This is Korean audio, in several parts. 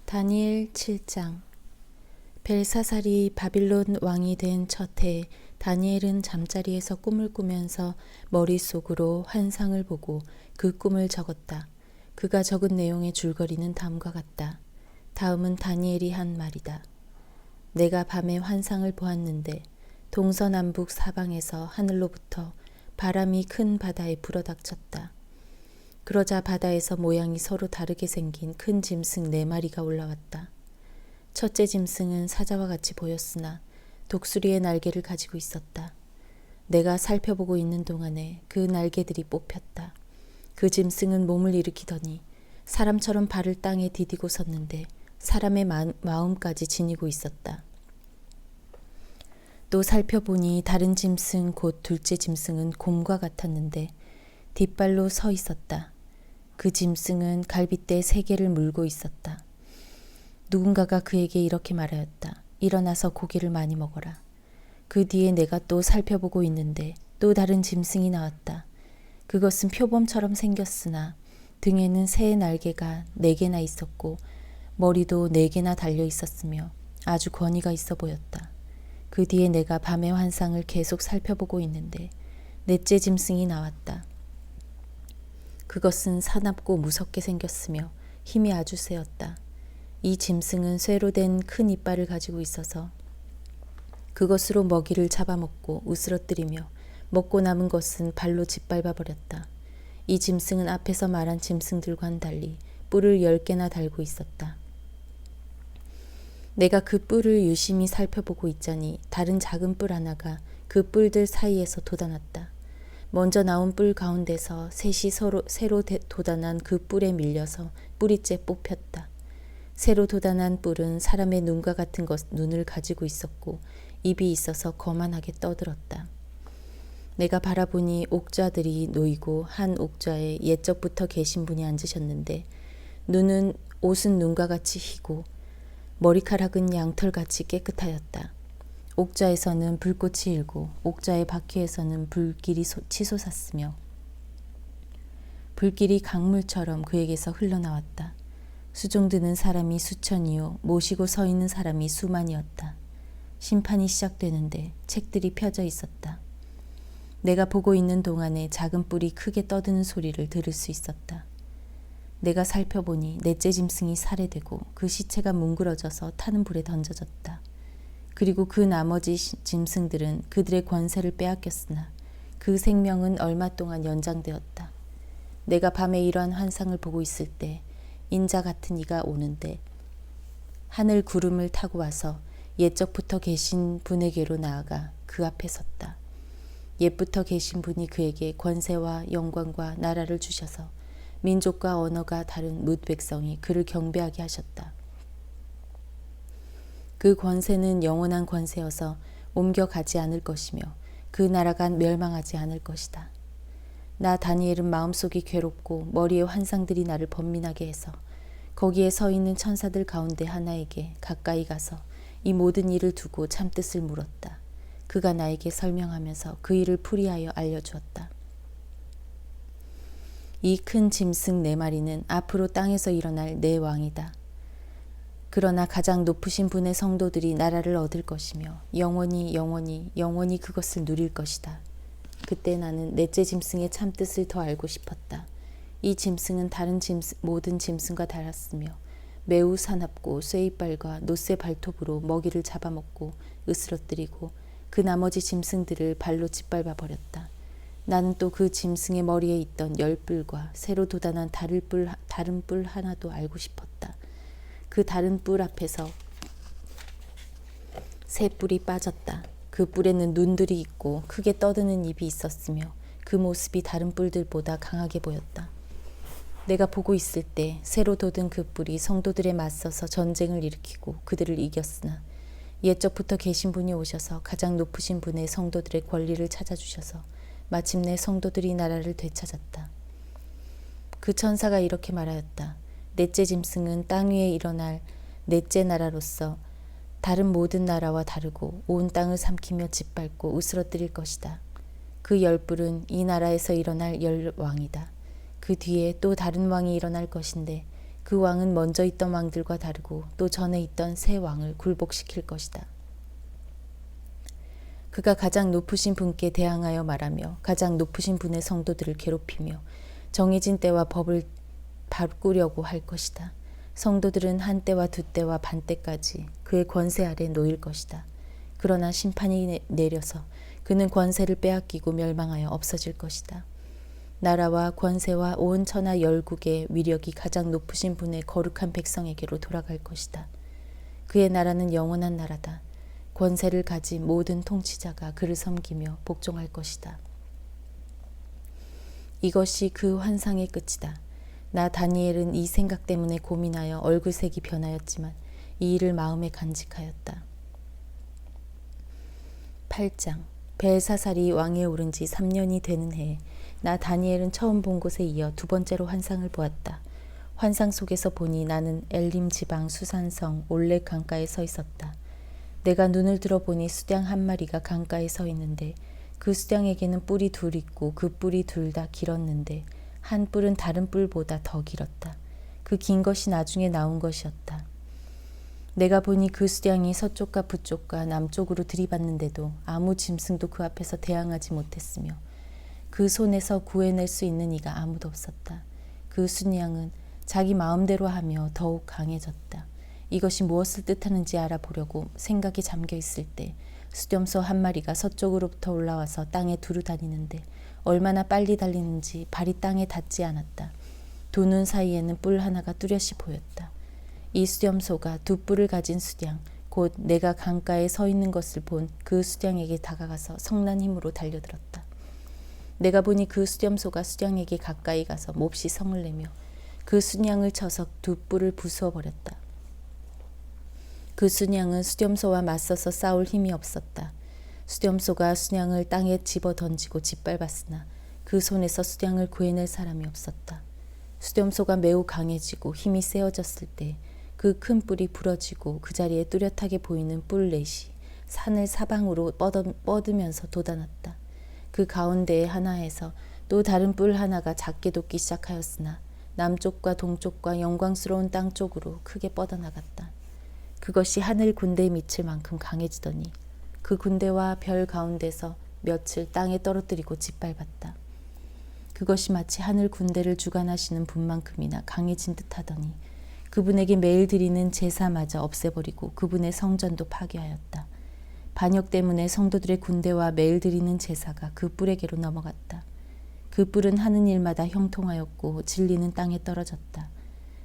다니엘 7장. 벨사살이 바빌론 왕이 된 첫 해, 다니엘은 잠자리에서 꿈을 꾸면서 머릿속으로 환상을 보고 그 꿈을 적었다. 그가 적은 내용의 줄거리는 다음과 같다. 다음은 다니엘이 한 말이다. 내가 밤에 환상을 보았는데 동서남북 사방에서 하늘로부터 바람이 큰 바다에 불어닥쳤다. 그러자 바다에서 모양이 서로 다르게 생긴 큰 짐승 4마리가 올라왔다. 첫째 짐승은 사자와 같이 보였으나 독수리의 날개를 가지고 있었다. 내가 살펴보고 있는 동안에 그 날개들이 뽑혔다. 그 짐승은 몸을 일으키더니 사람처럼 발을 땅에 디디고 섰는데 사람의 마음까지 지니고 있었다. 또 살펴보니 다른 짐승 곧 둘째 짐승은 곰과 같았는데 뒷발로 서 있었다. 그 짐승은 갈빗대 3개를 물고 있었다. 누군가가 그에게 이렇게 말하였다. 일어나서 고기를 많이 먹어라. 그 뒤에 내가 또 살펴보고 있는데 또 다른 짐승이 나왔다. 그것은 표범처럼 생겼으나 등에는 새의 날개가 4개나 있었고 머리도 4개나 달려 있었으며 아주 권위가 있어 보였다. 그 뒤에 내가 밤의 환상을 계속 살펴보고 있는데 넷째 짐승이 나왔다. 그것은 사납고 무섭게 생겼으며 힘이 아주 세었다. 이 짐승은 쇠로 된 큰 이빨을 가지고 있어서 그것으로 먹이를 잡아먹고 으스러뜨리며 먹고 남은 것은 발로 짓밟아 버렸다. 이 짐승은 앞에서 말한 짐승들과는 달리 뿔을 10개나 달고 있었다. 내가 그 뿔을 유심히 살펴보고 있자니 다른 작은 뿔 하나가 그 뿔들 사이에서 돋아났다. 먼저 나온 뿔 가운데서 셋이 새로 돋아난 그 뿔에 밀려서 뿌리째 뽑혔다. 새로 돋아난 뿔은 사람의 눈과 같은 눈을 가지고 있었고 입이 있어서 거만하게 떠들었다. 내가 바라보니 옥좌들이 놓이고 한 옥좌에 옛적부터 계신 분이 앉으셨는데 옷은 눈과 같이 희고 머리카락은 양털같이 깨끗하였다. 옥좌에서는 불꽃이 일고 옥좌의 바퀴에서는 불길이 치솟았으며 불길이 강물처럼 그에게서 흘러나왔다. 수종드는 사람이 수천이요 모시고 서 있는 사람이 수만이었다. 심판이 시작되는데 책들이 펴져 있었다. 내가 보고 있는 동안에 작은 뿔이 크게 떠드는 소리를 들을 수 있었다. 내가 살펴보니 넷째 짐승이 살해되고 그 시체가 뭉그러져서 타는 불에 던져졌다. 그리고 그 나머지 짐승들은 그들의 권세를 빼앗겼으나 그 생명은 얼마 동안 연장되었다. 내가 밤에 이러한 환상을 보고 있을 때 인자 같은 이가 오는데 하늘 구름을 타고 와서 옛적부터 계신 분에게로 나아가 그 앞에 섰다. 옛부터 계신 분이 그에게 권세와 영광과 나라를 주셔서 민족과 언어가 다른 뭇 백성이 그를 경배하게 하셨다. 그 권세는 영원한 권세여서 옮겨가지 않을 것이며 그 나라가 멸망하지 않을 것이다. 나 다니엘은 마음속이 괴롭고 머리에 환상들이 나를 번민하게 해서 거기에 서 있는 천사들 가운데 하나에게 가까이 가서 이 모든 일을 두고 참뜻을 물었다. 그가 나에게 설명하면서 그 일을 풀이하여 알려주었다. 이 큰 짐승 4마리는 앞으로 땅에서 일어날 4왕이다. 그러나 가장 높으신 분의 성도들이 나라를 얻을 것이며 영원히 그것을 누릴 것이다. 그때 나는 넷째 짐승의 참뜻을 더 알고 싶었다. 이 짐승은 다른 모든 짐승과 달랐으며 매우 사납고 쇠이빨과 노쇠 발톱으로 먹이를 잡아먹고 으스러뜨리고 그 나머지 짐승들을 발로 짓밟아 버렸다. 나는 또 그 짐승의 머리에 있던 10뿔과 새로 돋아난 다른 뿔 하나도 알고 싶었다. 그 다른 뿔 앞에서 3뿔이 빠졌다. 그 뿔에는 눈들이 있고 크게 떠드는 입이 있었으며 그 모습이 다른 뿔들보다 강하게 보였다. 내가 보고 있을 때 새로 돋은 그 뿔이 성도들에 맞서서 전쟁을 일으키고 그들을 이겼으나 옛적부터 계신 분이 오셔서 가장 높으신 분의 성도들의 권리를 찾아주셔서 마침내 성도들이 나라를 되찾았다. 그 천사가 이렇게 말하였다. 넷째 짐승은 땅 위에 일어날 넷째 나라로서 다른 모든 나라와 다르고 온 땅을 삼키며 짓밟고 으스러뜨릴 것이다. 그 10뿔은 이 나라에서 일어날 10왕이다. 그 뒤에 또 다른 왕이 일어날 것인데 그 왕은 먼저 있던 왕들과 다르고 또 전에 있던 새 왕을 굴복시킬 것이다. 그가 가장 높으신 분께 대항하여 말하며 가장 높으신 분의 성도들을 괴롭히며 정해진 때와 법을 바꾸려고 할 것이다. 성도들은 한 때와 두 때와 반 때까지 그의 권세 아래 놓일 것이다. 그러나 심판이 내려서 그는 권세를 빼앗기고 멸망하여 없어질 것이다. 나라와 권세와 온 천하 열국의 위력이 가장 높으신 분의 거룩한 백성에게로 돌아갈 것이다. 그의 나라는 영원한 나라다. 권세를 가진 모든 통치자가 그를 섬기며 복종할 것이다. 이것이 그 환상의 끝이다. 나 다니엘은 이 생각 때문에 고민하여 얼굴색이 변하였지만 이 일을 마음에 간직하였다. 8장 벨사살이 왕에 오른 지 3년이 되는 해에 나 다니엘은 처음 본 곳에 이어 두 번째로 환상을 보았다. 환상 속에서 보니 나는 엘림 지방 수산성 올렉 강가에 서 있었다. 내가 눈을 들어보니 수량 한 마리가 강가에 서 있는데 그 수량에게는 뿔이 둘 있고 그 뿔이 둘 다 길었는데 한 뿔은 다른 뿔보다 더 길었다. 그 긴 것이 나중에 나온 것이었다. 내가 보니 그 수량이 서쪽과 북쪽과 남쪽으로 들이받는데도 아무 짐승도 그 앞에서 대항하지 못했으며 그 손에서 구해낼 수 있는 이가 아무도 없었다. 그 수량은 자기 마음대로 하며 더욱 강해졌다. 이것이 무엇을 뜻하는지 알아보려고 생각이 잠겨 있을 때 수렴소 한 마리가 서쪽으로부터 올라와서 땅에 두루 다니는데 얼마나 빨리 달리는지 발이 땅에 닿지 않았다. 두 눈 사이에는 뿔 하나가 뚜렷이 보였다. 이 수렴소가 두 뿔을 가진 수량, 곧 내가 강가에 서 있는 것을 본 그 수량에게 다가가서 성난 힘으로 달려들었다. 내가 보니 그 수렴소가 수량에게 가까이 가서 몹시 성을 내며 그 수량을 쳐서 두 뿔을 부수어 버렸다. 그 수량은 수렴소와 맞서서 싸울 힘이 없었다. 수렴소가 수량을 땅에 집어 던지고 짓밟았으나 그 손에서 수량을 구해낼 사람이 없었다. 수렴소가 매우 강해지고 힘이 세어졌을 때 그 큰 뿔이 부러지고 그 자리에 뚜렷하게 보이는 뿔 넷이 산을 사방으로 뻗으면서 돋아났다. 그 가운데의 하나에서 또 다른 뿔 하나가 작게 돋기 시작하였으나 남쪽과 동쪽과 영광스러운 땅 쪽으로 크게 뻗어나갔다. 그것이 하늘 군대에 미칠 만큼 강해지더니 그 군대와 별 가운데서 며칠 땅에 떨어뜨리고 짓밟았다. 그것이 마치 하늘 군대를 주관하시는 분만큼이나 강해진 듯하더니 그분에게 매일 드리는 제사마저 없애버리고 그분의 성전도 파괴하였다. 반역 때문에 성도들의 군대와 매일 드리는 제사가 그 뿔에게로 넘어갔다. 그 뿔은 하는 일마다 형통하였고 진리는 땅에 떨어졌다.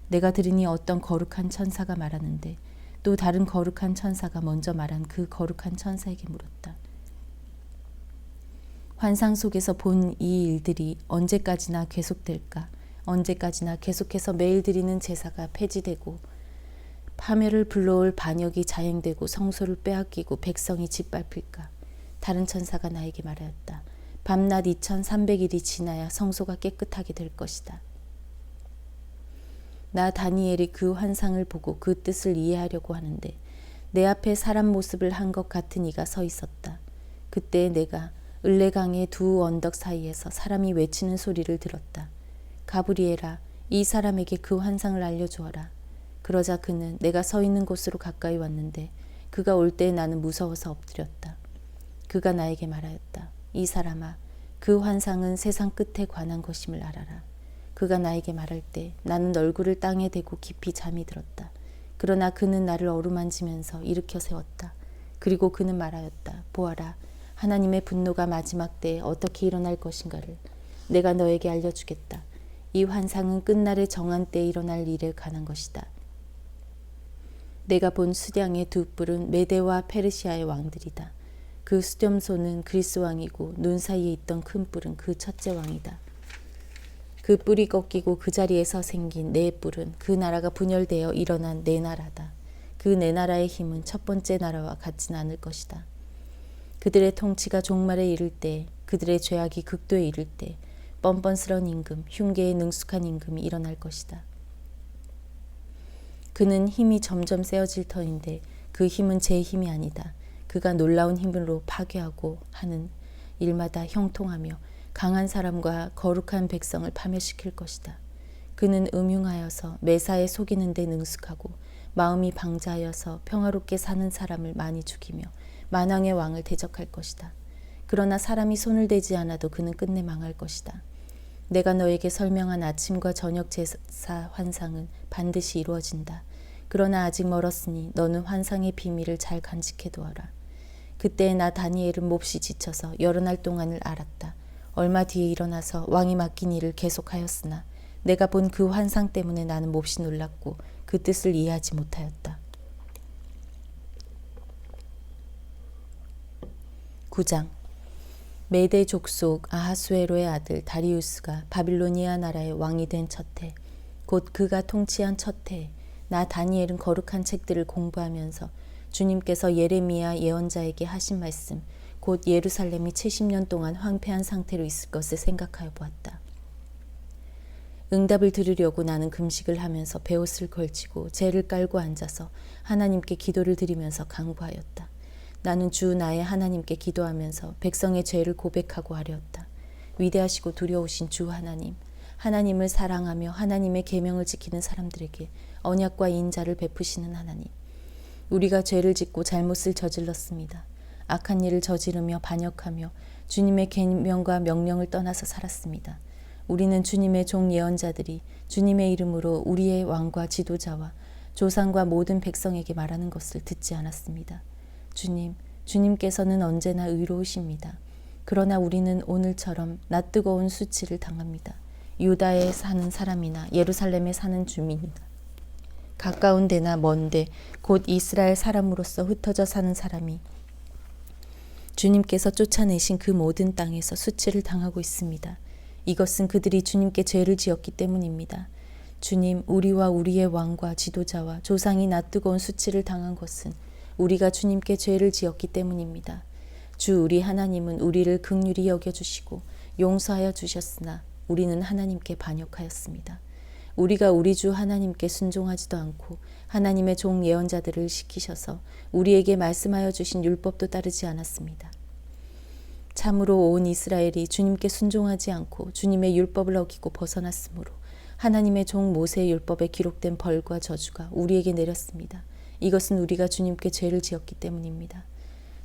내가 들으니 어떤 거룩한 천사가 말하는데 또 다른 거룩한 천사가 먼저 말한 그 거룩한 천사에게 물었다. 환상 속에서 본 이 일들이 언제까지나 계속될까? 언제까지나 계속해서 매일 드리는 제사가 폐지되고 파멸을 불러올 반역이 자행되고 성소를 빼앗기고 백성이 짓밟힐까? 다른 천사가 나에게 말하였다. 밤낮 2300일이 지나야 성소가 깨끗하게 될 것이다. 나 다니엘이 그 환상을 보고 그 뜻을 이해하려고 하는데 내 앞에 사람 모습을 한 것 같은 이가 서 있었다. 그때 내가 을레강의 두 언덕 사이에서 사람이 외치는 소리를 들었다. 가브리엘아, 이 사람에게 그 환상을 알려주어라. 그러자 그는 내가 서 있는 곳으로 가까이 왔는데 그가 올 때 나는 무서워서 엎드렸다. 그가 나에게 말하였다. 이 사람아, 그 환상은 세상 끝에 관한 것임을 알아라. 그가 나에게 말할 때 나는 얼굴을 땅에 대고 깊이 잠이 들었다. 그러나 그는 나를 어루만지면서 일으켜 세웠다. 그리고 그는 말하였다. 보아라, 하나님의 분노가 마지막 때에 어떻게 일어날 것인가를 내가 너에게 알려주겠다. 이 환상은 끝날에 정한 때에 일어날 일에 관한 것이다. 내가 본 수량의 두 뿔은 메대와 페르시아의 왕들이다. 그 수렴소는 그리스 왕이고 눈 사이에 있던 큰 뿔은 그 첫째 왕이다. 그 뿔이 꺾이고 그 자리에서 생긴 네 뿔은 그 나라가 분열되어 일어난 네 나라다. 그 네 나라의 힘은 첫 번째 나라와 같진 않을 것이다. 그들의 통치가 종말에 이를 때, 그들의 죄악이 극도에 이를 때 뻔뻔스러운 임금, 흉계에 능숙한 임금이 일어날 것이다. 그는 힘이 점점 세어질 터인데 그 힘은 제 힘이 아니다. 그가 놀라운 힘으로 파괴하고 하는 일마다 형통하며 강한 사람과 거룩한 백성을 파멸시킬 것이다. 그는 음흉하여서 매사에 속이는 데 능숙하고 마음이 방자하여서 평화롭게 사는 사람을 많이 죽이며 만왕의 왕을 대적할 것이다. 그러나 사람이 손을 대지 않아도 그는 끝내 망할 것이다. 내가 너에게 설명한 아침과 저녁 제사 환상은 반드시 이루어진다. 그러나 아직 멀었으니 너는 환상의 비밀을 잘 간직해두어라. 그때 나 다니엘은 몹시 지쳐서 여러 날 동안을 앓았다. 얼마 뒤에 일어나서 왕이 맡긴 일을 계속하였으나 내가 본 그 환상 때문에 나는 몹시 놀랐고 그 뜻을 이해하지 못하였다. 9장. 메대 족속 아하수에로의 아들 다리우스가 바빌로니아 나라의 왕이 된 첫 해, 곧 그가 통치한 첫 해에 나 다니엘은 거룩한 책들을 공부하면서 주님께서 예레미야 예언자에게 하신 말씀, 곧 예루살렘이 70년 동안 황폐한 상태로 있을 것을 생각하여 보았다. 응답을 들으려고 나는 금식을 하면서 베옷을 걸치고 재를 깔고 앉아서 하나님께 기도를 드리면서 간구하였다. 나는 주 나의 하나님께 기도하면서 백성의 죄를 고백하고 아뢰었다. 위대하시고 두려우신 주 하나님, 하나님을 사랑하며 하나님의 계명을 지키는 사람들에게 언약과 인자를 베푸시는 하나님, 우리가 죄를 짓고 잘못을 저질렀습니다. 악한 일을 저지르며 반역하며 주님의 계명과 명령을 떠나서 살았습니다. 우리는 주님의 종 예언자들이 주님의 이름으로 우리의 왕과 지도자와 조상과 모든 백성에게 말하는 것을 듣지 않았습니다. 주님께서는 언제나 의로우십니다. 그러나 우리는 오늘처럼 낯뜨거운 수치를 당합니다. 유다에 사는 사람이나 예루살렘에 사는 주민이나 가까운 데나 먼데 곧 이스라엘 사람으로서 흩어져 사는 사람이 주님께서 쫓아내신 그 모든 땅에서 수치를 당하고 있습니다. 이것은 그들이 주님께 죄를 지었기 때문입니다. 주님, 우리와 우리의 왕과 지도자와 조상이 낯뜨거운 수치를 당한 것은 우리가 주님께 죄를 지었기 때문입니다. 주 우리 하나님은 우리를 긍휼히 여겨주시고 용서하여 주셨으나 우리는 하나님께 반역하였습니다. 우리가 우리 주 하나님께 순종하지도 않고 하나님의 종 예언자들을 시키셔서 우리에게 말씀하여 주신 율법도 따르지 않았습니다. 참으로 온 이스라엘이 주님께 순종하지 않고 주님의 율법을 어기고 벗어났으므로 하나님의 종 모세의 율법에 기록된 벌과 저주가 우리에게 내렸습니다. 이것은 우리가 주님께 죄를 지었기 때문입니다.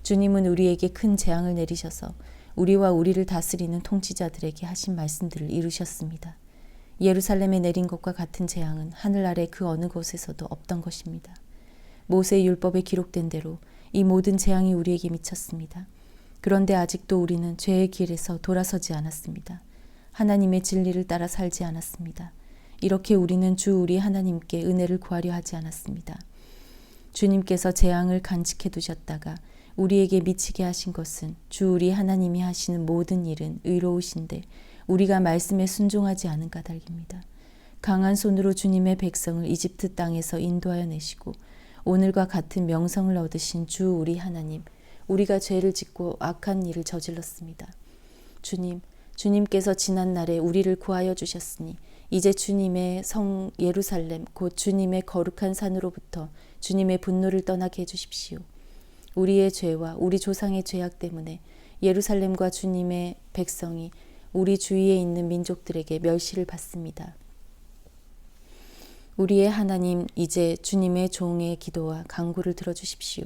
주님은 우리에게 큰 재앙을 내리셔서 우리와 우리를 다스리는 통치자들에게 하신 말씀들을 이루셨습니다. 예루살렘에 내린 것과 같은 재앙은 하늘 아래 그 어느 곳에서도 없던 것입니다. 모세의 율법에 기록된 대로 이 모든 재앙이 우리에게 미쳤습니다. 그런데 아직도 우리는 죄의 길에서 돌아서지 않았습니다. 하나님의 진리를 따라 살지 않았습니다. 이렇게 우리는 주 우리 하나님께 은혜를 구하려 하지 않았습니다. 주님께서 재앙을 간직해 두셨다가 우리에게 미치게 하신 것은 주 우리 하나님이 하시는 모든 일은 의로우신데 우리가 말씀에 순종하지 않은 까닭입니다. 강한 손으로 주님의 백성을 이집트 땅에서 인도하여 내시고 오늘과 같은 명성을 얻으신 주 우리 하나님, 우리가 죄를 짓고 악한 일을 저질렀습니다. 주님께서 지난 날에 우리를 구하여 주셨으니 이제 주님의 성 예루살렘 곧 주님의 거룩한 산으로부터 주님의 분노를 떠나게 해주십시오. 우리의 죄와 우리 조상의 죄악 때문에 예루살렘과 주님의 백성이 우리 주위에 있는 민족들에게 멸시를 받습니다. 우리의 하나님, 이제 주님의 종의 기도와 간구를 들어주십시오.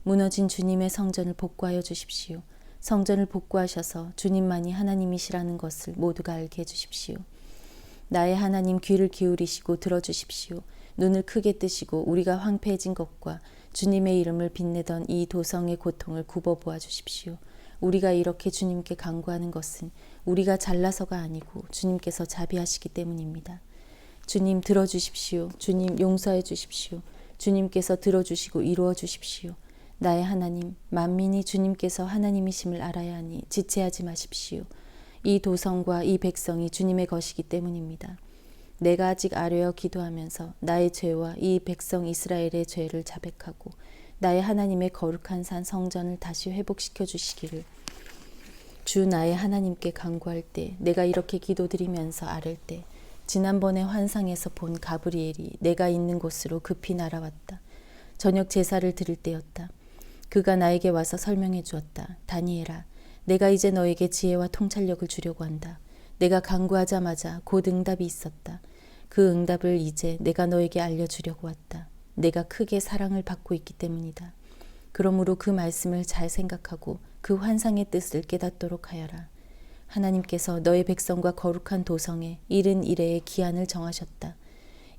무너진 주님의 성전을 복구하여 주십시오. 성전을 복구하셔서 주님만이 하나님이시라는 것을 모두가 알게 해주십시오. 나의 하나님, 귀를 기울이시고 들어주십시오. 눈을 크게 뜨시고 우리가 황폐해진 것과 주님의 이름을 빛내던 이 도성의 고통을 굽어보아 주십시오. 우리가 이렇게 주님께 간구하는 것은 우리가 잘나서가 아니고 주님께서 자비하시기 때문입니다. 주님, 들어주십시오. 주님, 용서해 주십시오. 주님께서 들어주시고 이루어 주십시오. 나의 하나님, 만민이 주님께서 하나님이심을 알아야 하니 지체하지 마십시오. 이 도성과 이 백성이 주님의 것이기 때문입니다. 내가 아직 아뢰어 기도하면서 나의 죄와 이 백성 이스라엘의 죄를 자백하고 나의 하나님의 거룩한 산 성전을 다시 회복시켜 주시기를 주 나의 하나님께 간구할 때, 내가 이렇게 기도드리면서 아랠 때 지난번에 환상에서 본 가브리엘이 내가 있는 곳으로 급히 날아왔다. 저녁 제사를 드릴 때였다. 그가 나에게 와서 설명해 주었다. 다니엘아, 내가 이제 너에게 지혜와 통찰력을 주려고 한다. 내가 간구하자마자 곧 응답이 있었다. 그 응답을 이제 내가 너에게 알려주려고 왔다. 내가 크게 사랑을 받고 있기 때문이다. 그러므로 그 말씀을 잘 생각하고 그 환상의 뜻을 깨닫도록 하여라. 하나님께서 너의 백성과 거룩한 도성에 이른 이래의 기한을 정하셨다.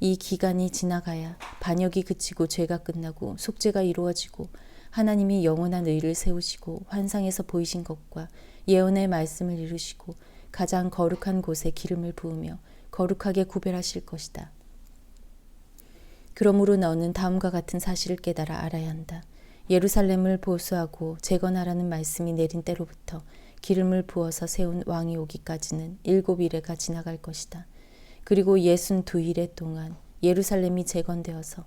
이 기간이 지나가야 반역이 그치고 죄가 끝나고 속죄가 이루어지고 하나님이 영원한 의를 세우시고 환상에서 보이신 것과 예언의 말씀을 이루시고 가장 거룩한 곳에 기름을 부으며 거룩하게 구별하실 것이다. 그러므로 너는 다음과 같은 사실을 깨달아 알아야 한다. 예루살렘을 보수하고 재건하라는 말씀이 내린 때로부터 기름을 부어서 세운 왕이 오기까지는 7일에가 지나갈 것이다. 그리고 62일의 동안 예루살렘이 재건되어서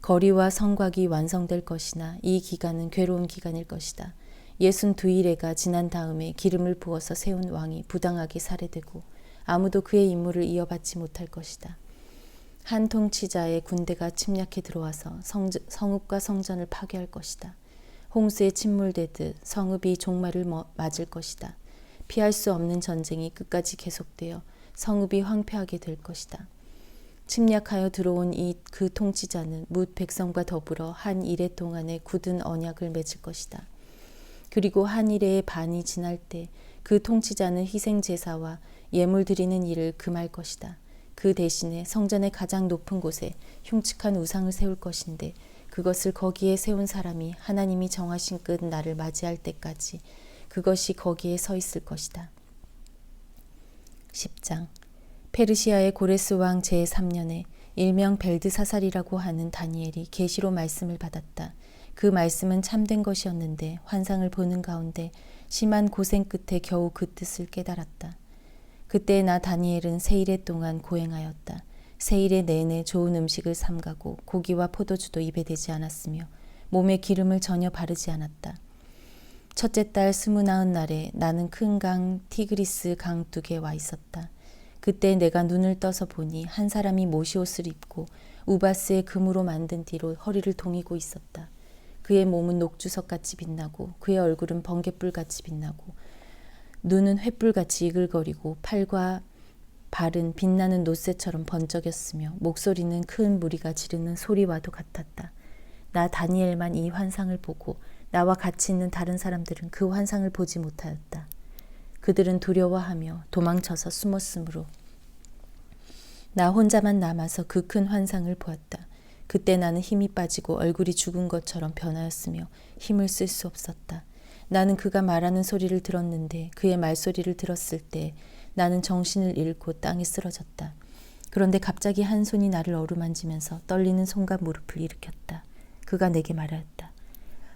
거리와 성곽이 완성될 것이나 이 기간은 괴로운 기간일 것이다. 62일에가 지난 다음에 기름을 부어서 세운 왕이 부당하게 살해되고 아무도 그의 임무를 이어받지 못할 것이다. 한 통치자의 군대가 침략해 들어와서 성읍과 성전을 파괴할 것이다. 홍수에 침몰되듯 성읍이 종말을 맞을 것이다. 피할 수 없는 전쟁이 끝까지 계속되어 성읍이 황폐하게 될 것이다. 침략하여 들어온 그 통치자는 뭇 백성과 더불어 한 이래 동안의 굳은 언약을 맺을 것이다. 그리고 한 이래의 반이 지날 때 그 통치자는 희생 제사와 예물 드리는 일을 금할 것이다. 그 대신에 성전의 가장 높은 곳에 흉측한 우상을 세울 것인데 그것을 거기에 세운 사람이 하나님이 정하신 끝 날을 맞이할 때까지 그것이 거기에 서 있을 것이다. 10장 페르시아의 고레스 왕 제3년에 일명 벨드사살이라고 하는 다니엘이 계시로 말씀을 받았다. 그 말씀은 참된 것이었는데 환상을 보는 가운데 심한 고생 끝에 겨우 그 뜻을 깨달았다. 그때 나 다니엘은 세일의 동안 고행하였다. 세일의 내내 좋은 음식을 삼가고 고기와 포도주도 입에 대지 않았으며 몸에 기름을 전혀 바르지 않았다. 첫째 달 29날에 나는 큰 강 티그리스 강둑에 와 있었다. 그때 내가 눈을 떠서 보니 한 사람이 모시옷을 입고 우바스의 금으로 만든 띠로 허리를 동이고 있었다. 그의 몸은 녹주석같이 빛나고 그의 얼굴은 번갯불같이 빛나고 눈은 횃불같이 이글거리고 팔과 발은 빛나는 노새처럼 번쩍였으며 목소리는 큰 무리가 지르는 소리와도 같았다. 나 다니엘만 이 환상을 보고 나와 같이 있는 다른 사람들은 그 환상을 보지 못하였다. 그들은 두려워하며 도망쳐서 숨었으므로 나 혼자만 남아서 그 큰 환상을 보았다. 그때 나는 힘이 빠지고 얼굴이 죽은 것처럼 변하였으며 힘을 쓸 수 없었다. 나는 그가 말하는 소리를 들었는데 그의 말소리를 들었을 때 나는 정신을 잃고 땅에 쓰러졌다. 그런데 갑자기 한 손이 나를 어루만지면서 떨리는 손과 무릎을 일으켰다. 그가 내게 말하였다.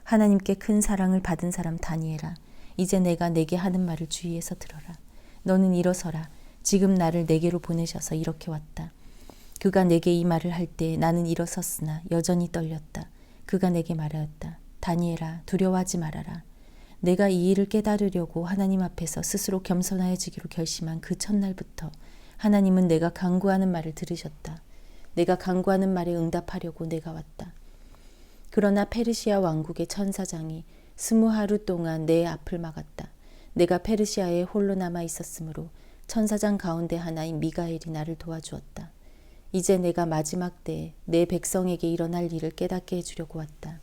하나님께 큰 사랑을 받은 사람 다니엘아, 이제 내가 내게 하는 말을 주의해서 들어라. 너는 일어서라. 지금 나를 내게로 보내셔서 이렇게 왔다. 그가 내게 이 말을 할 때 나는 일어섰으나 여전히 떨렸다. 그가 내게 말하였다. 다니엘아, 두려워하지 말아라. 내가 이 일을 깨달으려고 하나님 앞에서 스스로 겸손하여지기로 결심한 그 첫날부터 하나님은 내가 간구하는 말을 들으셨다. 내가 간구하는 말에 응답하려고 내가 왔다. 그러나 페르시아 왕국의 천사장이 20하루 동안 내 앞을 막았다. 내가 페르시아에 홀로 남아 있었으므로 천사장 가운데 하나인 미가엘이 나를 도와주었다. 이제 내가 마지막 때에 내 백성에게 일어날 일을 깨닫게 해주려고 왔다.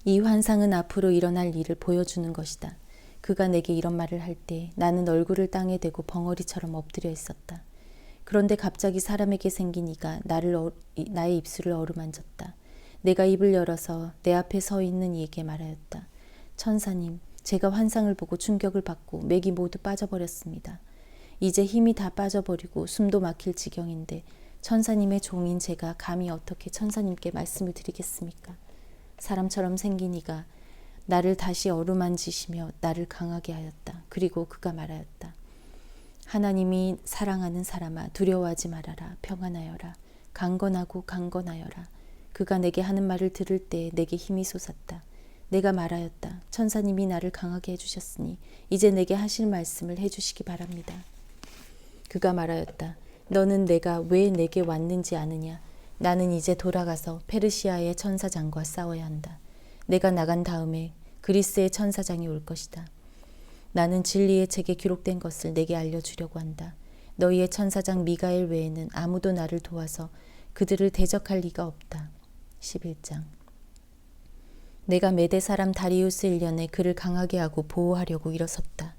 이 환상은 앞으로 일어날 일을 보여주는 것이다. 그가 내게 이런 말을 할 때 나는 얼굴을 땅에 대고 벙어리처럼 엎드려 있었다. 그런데 갑자기 사람에게 생긴 이가 나의 입술을 어루만졌다. 내가 입을 열어서 내 앞에 서 있는 이에게 말하였다. 천사님, 제가 환상을 보고 충격을 받고 맥이 모두 빠져버렸습니다. 이제 힘이 다 빠져버리고 숨도 막힐 지경인데 천사님의 종인 제가 감히 어떻게 천사님께 말씀을 드리겠습니까? 사람처럼 생긴 이가 나를 다시 어루만지시며 나를 강하게 하였다. 그리고 그가 말하였다. 하나님이 사랑하는 사람아, 두려워하지 말아라. 평안하여라. 강건하고 강건하여라. 그가 내게 하는 말을 들을 때 내게 힘이 솟았다. 내가 말하였다. 천사님이 나를 강하게 해주셨으니 이제 내게 하실 말씀을 해주시기 바랍니다. 그가 말하였다. 너는 내가 왜 내게 왔는지 아느냐? 나는 이제 돌아가서 페르시아의 천사장과 싸워야 한다. 내가 나간 다음에 그리스의 천사장이 올 것이다. 나는 진리의 책에 기록된 것을 내게 알려주려고 한다. 너희의 천사장 미가엘 외에는 아무도 나를 도와서 그들을 대적할 리가 없다. 11장. 내가 메대 사람 다리우스 1년에 그를 강하게 하고 보호하려고 일어섰다.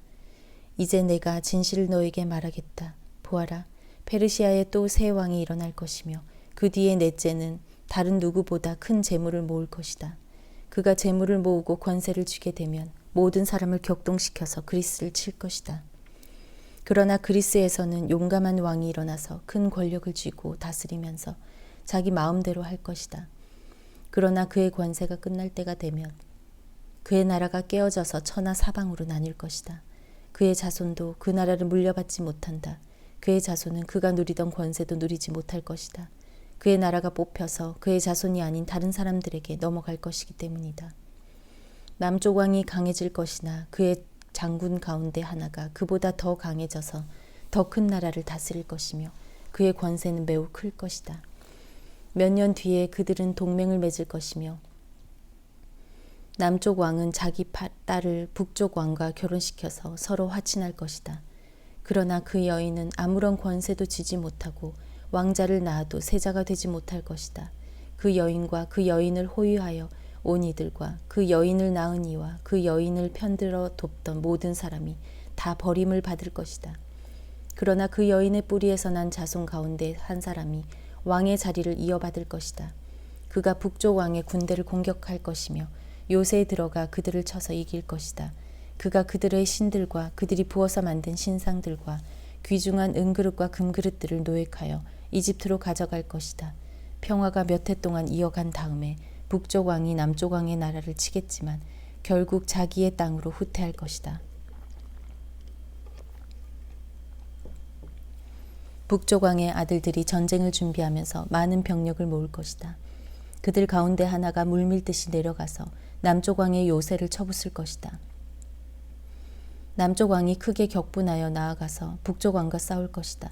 이제 내가 진실을 너에게 말하겠다. 보아라, 페르시아에 또 새 왕이 일어날 것이며 그 뒤에 넷째는 다른 누구보다 큰 재물을 모을 것이다. 그가 재물을 모으고 권세를 쥐게 되면 모든 사람을 격동시켜서 그리스를 칠 것이다. 그러나 그리스에서는 용감한 왕이 일어나서 큰 권력을 쥐고 다스리면서 자기 마음대로 할 것이다. 그러나 그의 권세가 끝날 때가 되면 그의 나라가 깨어져서 천하 사방으로 나뉠 것이다. 그의 자손도 그 나라를 물려받지 못한다. 그의 자손은 그가 누리던 권세도 누리지 못할 것이다. 그의 나라가 뽑혀서 그의 자손이 아닌 다른 사람들에게 넘어갈 것이기 때문이다. 남쪽 왕이 강해질 것이나 그의 장군 가운데 하나가 그보다 더 강해져서 더 큰 나라를 다스릴 것이며 그의 권세는 매우 클 것이다. 몇 년 뒤에 그들은 동맹을 맺을 것이며 남쪽 왕은 자기 딸을 북쪽 왕과 결혼시켜서 서로 화친할 것이다. 그러나 그 여인은 아무런 권세도 지지 못하고 왕자를 낳아도 세자가 되지 못할 것이다. 그 여인과 그 여인을 호위하여 온 이들과 그 여인을 낳은 이와 그 여인을 편들어 돕던 모든 사람이 다 버림을 받을 것이다. 그러나 그 여인의 뿌리에서 난 자손 가운데 한 사람이 왕의 자리를 이어받을 것이다. 그가 북쪽 왕의 군대를 공격할 것이며 요새에 들어가 그들을 쳐서 이길 것이다. 그가 그들의 신들과 그들이 부어서 만든 신상들과 귀중한 은그릇과 금그릇들을 노획하여 이집트로 가져갈 것이다. 평화가 몇 해 동안 이어간 다음에 북쪽 왕이 남쪽 왕의 나라를 치겠지만 결국 자기의 땅으로 후퇴할 것이다. 북쪽 왕의 아들들이 전쟁을 준비하면서 많은 병력을 모을 것이다. 그들 가운데 하나가 물밀듯이 내려가서 남쪽 왕의 요새를 쳐부술 것이다. 남쪽 왕이 크게 격분하여 나아가서 북쪽 왕과 싸울 것이다.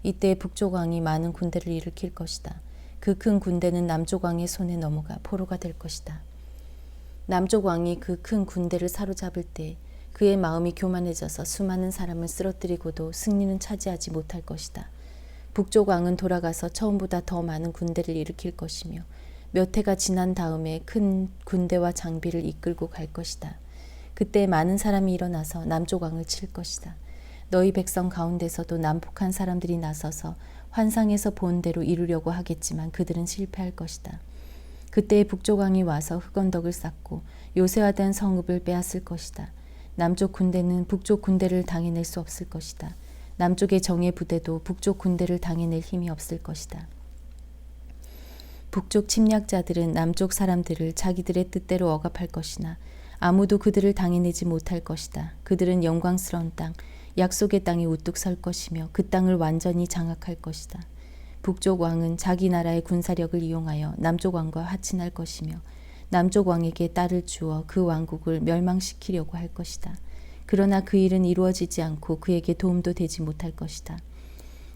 이때 북쪽 왕이 많은 군대를 일으킬 것이다. 그 큰 군대는 남쪽 왕의 손에 넘어가 포로가 될 것이다. 남쪽 왕이 그 큰 군대를 사로잡을 때 그의 마음이 교만해져서 수많은 사람을 쓰러뜨리고도 승리는 차지하지 못할 것이다. 북쪽 왕은 돌아가서 처음보다 더 많은 군대를 일으킬 것이며 몇 해가 지난 다음에 큰 군대와 장비를 이끌고 갈 것이다. 그때 많은 사람이 일어나서 남쪽 왕을 칠 것이다. 너희 백성 가운데서도 남북한 사람들이 나서서 환상에서 본 대로 이루려고 하겠지만 그들은 실패할 것이다. 그때 북쪽 왕이 와서 흑언덕을 쌓고 요새화된 성읍을 빼앗을 것이다. 남쪽 군대는 북쪽 군대를 당해낼 수 없을 것이다. 남쪽의 정예 부대도 북쪽 군대를 당해낼 힘이 없을 것이다. 북쪽 침략자들은 남쪽 사람들을 자기들의 뜻대로 억압할 것이나 아무도 그들을 당해내지 못할 것이다. 그들은 영광스러운 땅, 약속의 땅에 우뚝 설 것이며 그 땅을 완전히 장악할 것이다. 북쪽 왕은 자기 나라의 군사력을 이용하여 남쪽 왕과 화친할 것이며 남쪽 왕에게 딸을 주어 그 왕국을 멸망시키려고 할 것이다. 그러나 그 일은 이루어지지 않고 그에게 도움도 되지 못할 것이다.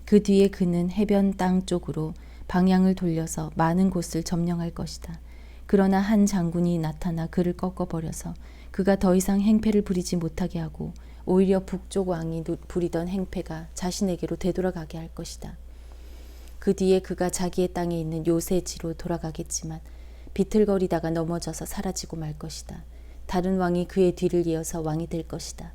그 뒤에 그는 해변 땅 쪽으로 방향을 돌려서 많은 곳을 점령할 것이다. 그러나 한 장군이 나타나 그를 꺾어버려서 그가 더 이상 행패를 부리지 못하게 하고 오히려 북쪽 왕이 부리던 행패가 자신에게로 되돌아가게 할 것이다. 그 뒤에 그가 자기의 땅에 있는 요새지로 돌아가겠지만 비틀거리다가 넘어져서 사라지고 말 것이다. 다른 왕이 그의 뒤를 이어서 왕이 될 것이다.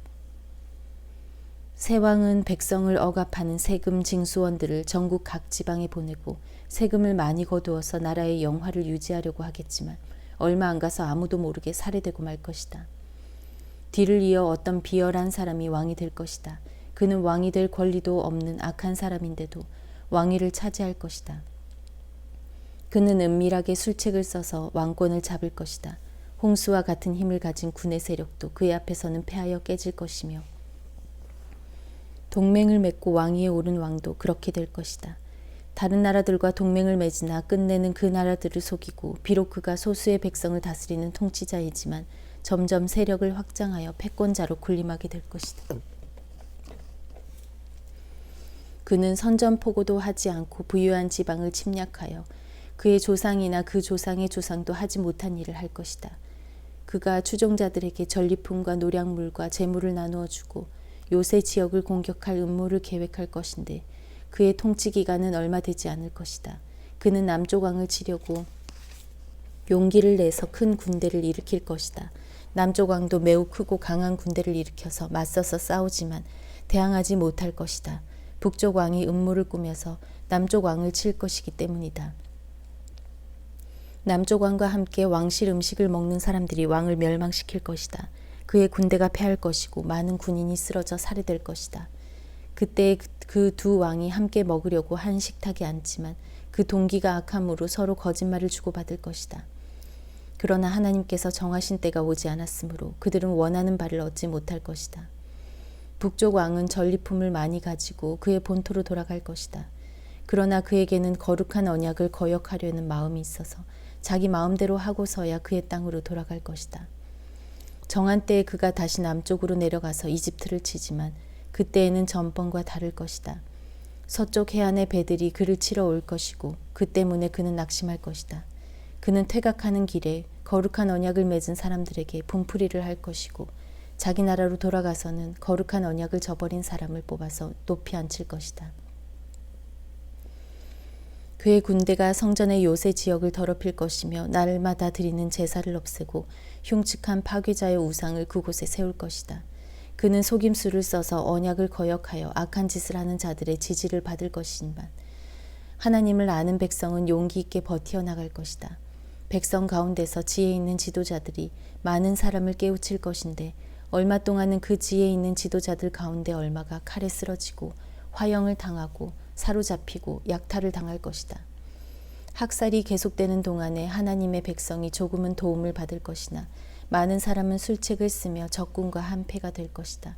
새 왕은 백성을 억압하는 세금 징수원들을 전국 각 지방에 보내고 세금을 많이 거두어서 나라의 영화를 유지하려고 하겠지만 얼마 안 가서 아무도 모르게 살해되고 말 것이다. 뒤를 이어 어떤 비열한 사람이 왕이 될 것이다. 그는 왕이 될 권리도 없는 악한 사람인데도 왕위를 차지할 것이다. 그는 은밀하게 술책을 써서 왕권을 잡을 것이다. 홍수와 같은 힘을 가진 군의 세력도 그의 앞에서는 패하여 깨질 것이며 동맹을 맺고 왕위에 오른 왕도 그렇게 될 것이다. 다른 나라들과 동맹을 맺으나 끝내는 그 나라들을 속이고 비록 그가 소수의 백성을 다스리는 통치자이지만 점점 세력을 확장하여 패권자로 군림하게 될 것이다. 그는 선전포고도 하지 않고 부유한 지방을 침략하여 그의 조상이나 그 조상의 조상도 하지 못한 일을 할 것이다. 그가 추종자들에게 전리품과 노량물과 재물을 나누어 주고 요새 지역을 공격할 음모를 계획할 것인데 그의 통치 기간은 얼마 되지 않을 것이다. 그는 남쪽 왕을 치려고 용기를 내서 큰 군대를 일으킬 것이다. 남쪽 왕도 매우 크고 강한 군대를 일으켜서 맞서서 싸우지만 대항하지 못할 것이다. 북쪽 왕이 음모를 꾸며서 남쪽 왕을 칠 것이기 때문이다. 남쪽 왕과 함께 왕실 음식을 먹는 사람들이 왕을 멸망시킬 것이다. 그의 군대가 패할 것이고 많은 군인이 쓰러져 살해될 것이다. 그때 그 두 왕이 함께 먹으려고 한 식탁에 앉지만 그 동기가 악함으로 서로 거짓말을 주고받을 것이다. 그러나 하나님께서 정하신 때가 오지 않았으므로 그들은 원하는 바를 얻지 못할 것이다. 북쪽 왕은 전리품을 많이 가지고 그의 본토로 돌아갈 것이다. 그러나 그에게는 거룩한 언약을 거역하려는 마음이 있어서 자기 마음대로 하고서야 그의 땅으로 돌아갈 것이다. 정한 때에 그가 다시 남쪽으로 내려가서 이집트를 치지만 그때에는 전번과 다를 것이다. 서쪽 해안의 배들이 그를 치러 올 것이고 그 때문에 그는 낙심할 것이다. 그는 퇴각하는 길에 거룩한 언약을 맺은 사람들에게 분풀이를 할 것이고 자기 나라로 돌아가서는 거룩한 언약을 저버린 사람을 뽑아서 높이 앉힐 것이다. 그의 군대가 성전의 요새 지역을 더럽힐 것이며 날마다 드리는 제사를 없애고 흉측한 파괴자의 우상을 그곳에 세울 것이다. 그는 속임수를 써서 언약을 거역하여 악한 짓을 하는 자들의 지지를 받을 것이지만 하나님을 아는 백성은 용기 있게 버티어 나갈 것이다. 백성 가운데서 지혜 있는 지도자들이 많은 사람을 깨우칠 것인데 얼마 동안은 그 지혜 있는 지도자들 가운데 얼마가 칼에 쓰러지고 화형을 당하고 사로잡히고 약탈을 당할 것이다. 학살이 계속되는 동안에 하나님의 백성이 조금은 도움을 받을 것이나 많은 사람은 술책을 쓰며 적군과 한패가 될 것이다.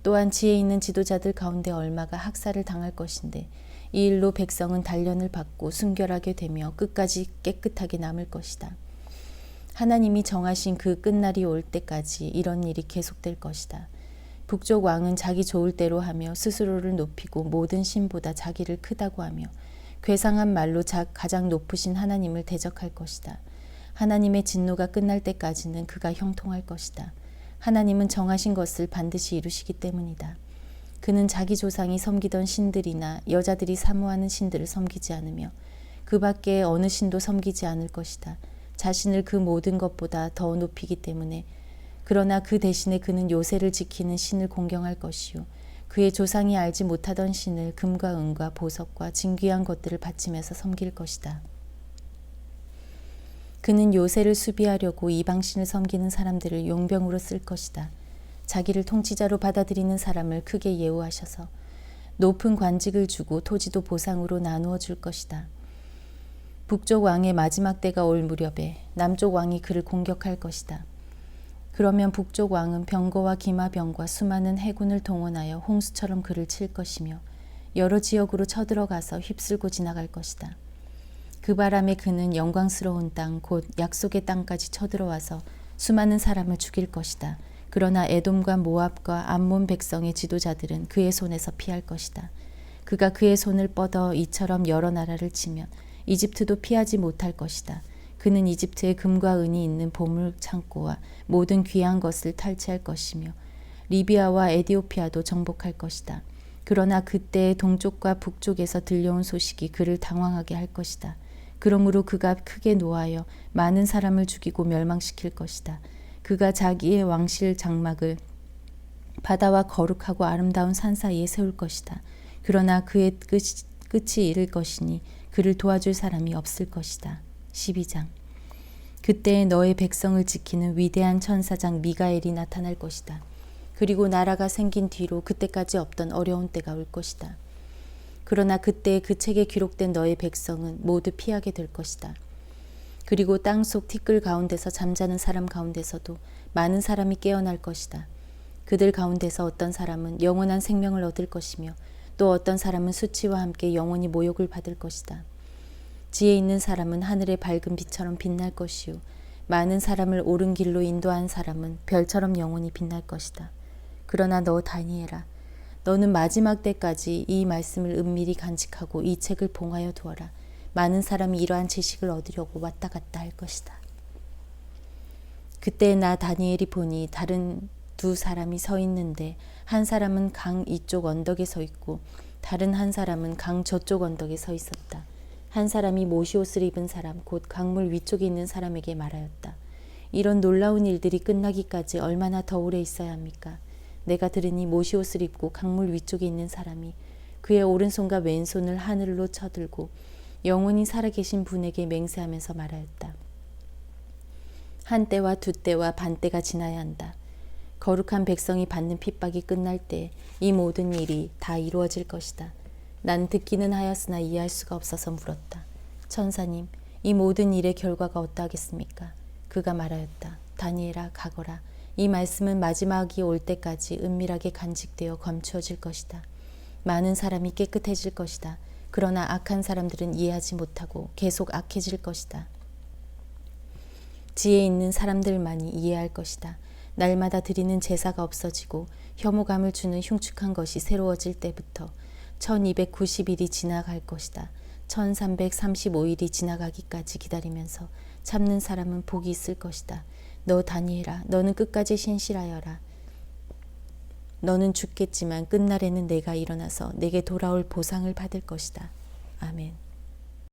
또한 지혜 있는 지도자들 가운데 얼마가 학살을 당할 것인데 이 일로 백성은 단련을 받고 순결하게 되며 끝까지 깨끗하게 남을 것이다. 하나님이 정하신 그 끝날이 올 때까지 이런 일이 계속될 것이다. 북쪽 왕은 자기 좋을 대로 하며 스스로를 높이고 모든 신보다 자기를 크다고 하며 괴상한 말로 가장 높으신 하나님을 대적할 것이다. 하나님의 진노가 끝날 때까지는 그가 형통할 것이다. 하나님은 정하신 것을 반드시 이루시기 때문이다. 그는 자기 조상이 섬기던 신들이나 여자들이 사모하는 신들을 섬기지 않으며 그 밖에 어느 신도 섬기지 않을 것이다. 자신을 그 모든 것보다 더 높이기 때문에 그러나 그 대신에 그는 요새를 지키는 신을 공경할 것이요 그의 조상이 알지 못하던 신을 금과 은과 보석과 진귀한 것들을 바치면서 섬길 것이다. 그는 요새를 수비하려고 이방신을 섬기는 사람들을 용병으로 쓸 것이다. 자기를 통치자로 받아들이는 사람을 크게 예우하셔서 높은 관직을 주고 토지도 보상으로 나누어 줄 것이다. 북쪽 왕의 마지막 때가 올 무렵에 남쪽 왕이 그를 공격할 것이다. 그러면 북쪽 왕은 병거와 기마병과 수많은 해군을 동원하여 홍수처럼 그를 칠 것이며 여러 지역으로 쳐들어가서 휩쓸고 지나갈 것이다. 그 바람에 그는 영광스러운 땅 곧 약속의 땅까지 쳐들어와서 수많은 사람을 죽일 것이다. 그러나 에돔과 모압과 암몬 백성의 지도자들은 그의 손에서 피할 것이다. 그가 그의 손을 뻗어 이처럼 여러 나라를 치면 이집트도 피하지 못할 것이다. 그는 이집트에 금과 은이 있는 보물 창고와 모든 귀한 것을 탈취할 것이며 리비아와 에디오피아도 정복할 것이다. 그러나 그때 동쪽과 북쪽에서 들려온 소식이 그를 당황하게 할 것이다. 그러므로 그가 크게 노하여 많은 사람을 죽이고 멸망시킬 것이다. 그가 자기의 왕실 장막을 바다와 거룩하고 아름다운 산 사이에 세울 것이다. 그러나 그의 끝이 이를 것이니 그를 도와줄 사람이 없을 것이다. 12장. 그때 너의 백성을 지키는 위대한 천사장 미가엘이 나타날 것이다. 그리고 나라가 생긴 뒤로 그때까지 없던 어려운 때가 올 것이다. 그러나 그때 그 책에 기록된 너의 백성은 모두 피하게 될 것이다. 그리고 땅속 티끌 가운데서 잠자는 사람 가운데서도 많은 사람이 깨어날 것이다. 그들 가운데서 어떤 사람은 영원한 생명을 얻을 것이며 또 어떤 사람은 수치와 함께 영원히 모욕을 받을 것이다. 지혜 있는 사람은 하늘의 밝은 빛처럼 빛날 것이요 많은 사람을 옳은 길로 인도한 사람은 별처럼 영원히 빛날 것이다. 그러나 너 다니엘아, 너는 마지막 때까지 이 말씀을 은밀히 간직하고 이 책을 봉하여 두어라. 많은 사람이 이러한 지식을 얻으려고 왔다 갔다 할 것이다. 그때 나 다니엘이 보니 다른 두 사람이 서 있는데 한 사람은 강 이쪽 언덕에 서 있고 다른 한 사람은 강 저쪽 언덕에 서 있었다. 한 사람이 모시옷을 입은 사람 곧 강물 위쪽에 있는 사람에게 말하였다. 이런 놀라운 일들이 끝나기까지 얼마나 더 오래 있어야 합니까? 내가 들으니 모시옷을 입고 강물 위쪽에 있는 사람이 그의 오른손과 왼손을 하늘로 쳐들고 영원히 살아계신 분에게 맹세하면서 말하였다. 한 때와 두 때와 반 때가 지나야 한다. 거룩한 백성이 받는 핍박이 끝날 때 이 모든 일이 다 이루어질 것이다. 난 듣기는 하였으나 이해할 수가 없어서 물었다. 천사님, 이 모든 일의 결과가 어떠하겠습니까? 그가 말하였다. 다니엘아, 가거라. 이 말씀은 마지막이 올 때까지 은밀하게 간직되어 감추어질 것이다. 많은 사람이 깨끗해질 것이다. 그러나 악한 사람들은 이해하지 못하고 계속 악해질 것이다. 지혜 있는 사람들만이 이해할 것이다. 날마다 드리는 제사가 없어지고 혐오감을 주는 흉측한 것이 새로워질 때부터 1290일이 지나갈 것이다. 1335일이 지나가기까지 기다리면서 참는 사람은 복이 있을 것이다. 너 다니엘아, 너는 끝까지 신실하여라. 너는 죽겠지만 끝날에는 내가 일어나서 내게 돌아올 보상을 받을 것이다. 아멘.